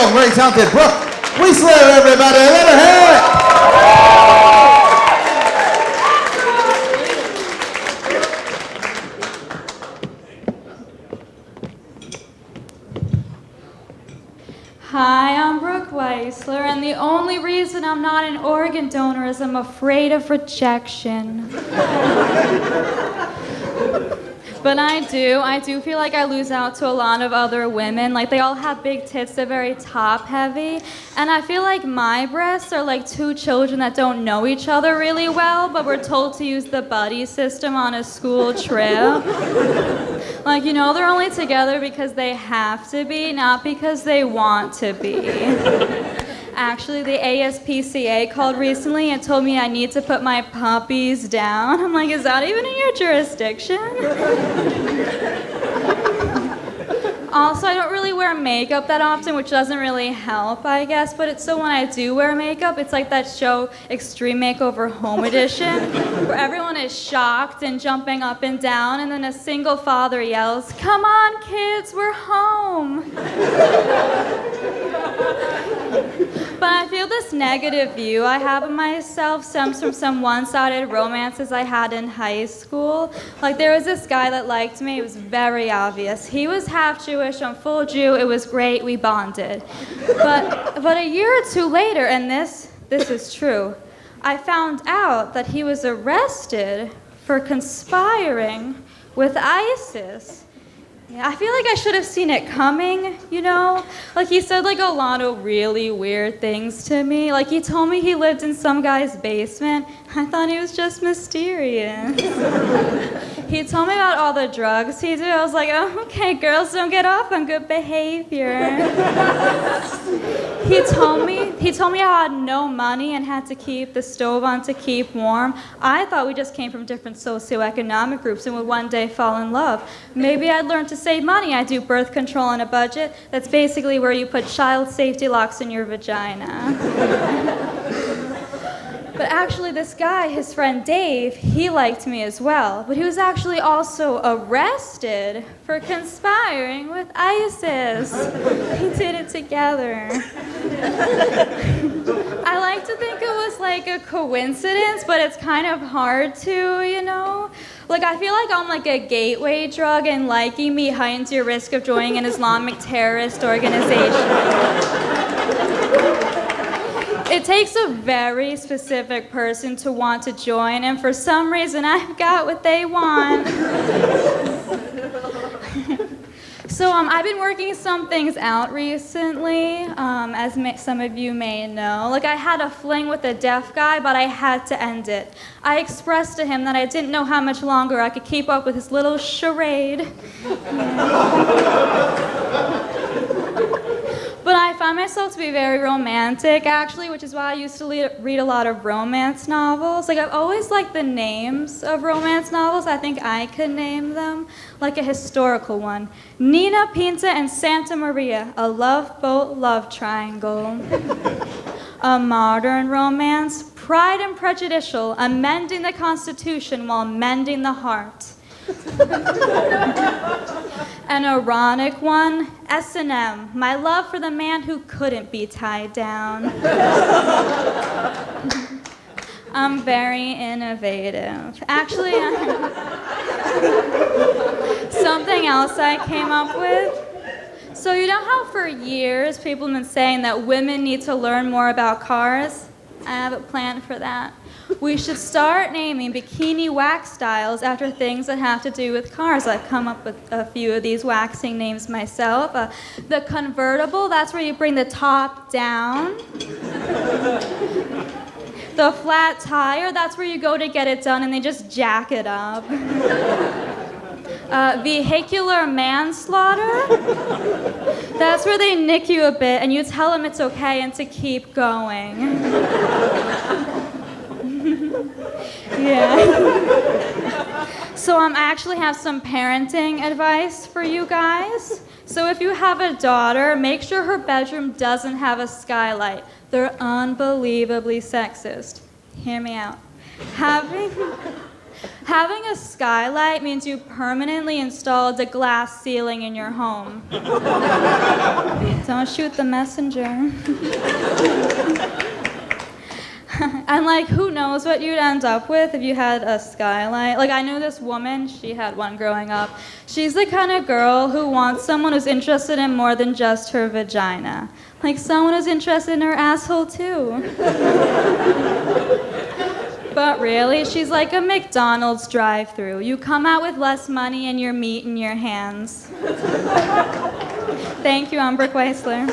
welcome very talented Brooke Weissler, everybody. Let her hear it. Hi, I'm Brooke Weissler, and the only reason I'm not an organ donor is I'm afraid of rejection. But I do feel like I lose out to a lot of other women. Like, they all have big tits, they're very top heavy, and I feel like my breasts are like two children that don't know each other really well, but we're told to use the buddy system on a school trip. Like, you know, they're only together because they have to be, not because they want to be. Actually, the ASPCA called recently and told me I need to put my puppies down. I'm like, is that even in your jurisdiction? Also, I don't really wear makeup that often, which doesn't really help, I guess, but it's so when I do wear makeup, it's like that show Extreme Makeover Home Edition, where everyone is shocked and jumping up and down, and then a single father yells, "Come on, kids, we're home." But I feel this negative view I have of myself stems from some one-sided romances I had in high school. Like, there was this guy that liked me. It was very obvious. He was half Jewish, I'm full Jew. It was great. We bonded. But a year or two later, and this is true, I found out that he was arrested for conspiring with ISIS. Yeah, I feel like I should have seen it coming, you know? Like, he said, like, a lot of really weird things to me. Like, he told me he lived in some guy's basement. I thought he was just mysterious. He told me about all the drugs he did. I was like, oh, okay, girls don't get off on good behavior. He told me I had no money and had to keep the stove on to keep warm. I thought we just came from different socioeconomic groups and would one day fall in love. Maybe I'd learn to save money. I do birth control on a budget. That's basically where you put child safety locks in your vagina. But actually, this guy, his friend Dave, he liked me as well. But he was actually also arrested for conspiring with ISIS. We did it together. I like to think it was like a coincidence, but it's kind of hard to, you know? Like, I feel like I'm like a gateway drug, and liking me heightens your risk of joining an Islamic terrorist organization. It takes a very specific person to want to join, and for some reason, I've got what they want. So I've been working some things out recently, as some of you may know. Like, I had a fling with a deaf guy, but I had to end it. I expressed to him that I didn't know how much longer I could keep up with his little charade. But I find myself to be very romantic, actually, which is why I used to read a lot of romance novels. Like, I've always liked the names of romance novels. I think I could name them. Like a historical one. Nina, Pinta, and Santa Maria, a love boat love triangle. A modern romance, Pride and Prejudicial, amending the Constitution while mending the heart. An ironic one, S&M, my love for the man who couldn't be tied down. I'm very innovative. Actually, something else I came up with. So you know how for years people have been saying that women need to learn more about cars? I have a plan for that. We should start naming bikini wax styles after things that have to do with cars. I've come up with a few of these waxing names myself. The convertible, that's where you bring the top down. The flat tire, that's where you go to get it done and they just jack it up. Vehicular manslaughter, that's where they nick you a bit and you tell them it's okay and to keep going. Yeah. So I actually have some parenting advice for you guys. So if you have a daughter, make sure her bedroom doesn't have a skylight. They're unbelievably sexist. Hear me out. Having a skylight means you permanently installed a glass ceiling in your home. Don't shoot the messenger. And like, who knows what you'd end up with if you had a skylight? Like, I knew this woman, she had one growing up. She's the kind of girl who wants someone who's interested in more than just her vagina. Like, someone who's interested in her asshole, too. But really, she's like a McDonald's drive-thru. You come out with less money and your meat in your hands. Thank you, I'm Brooke Weissler.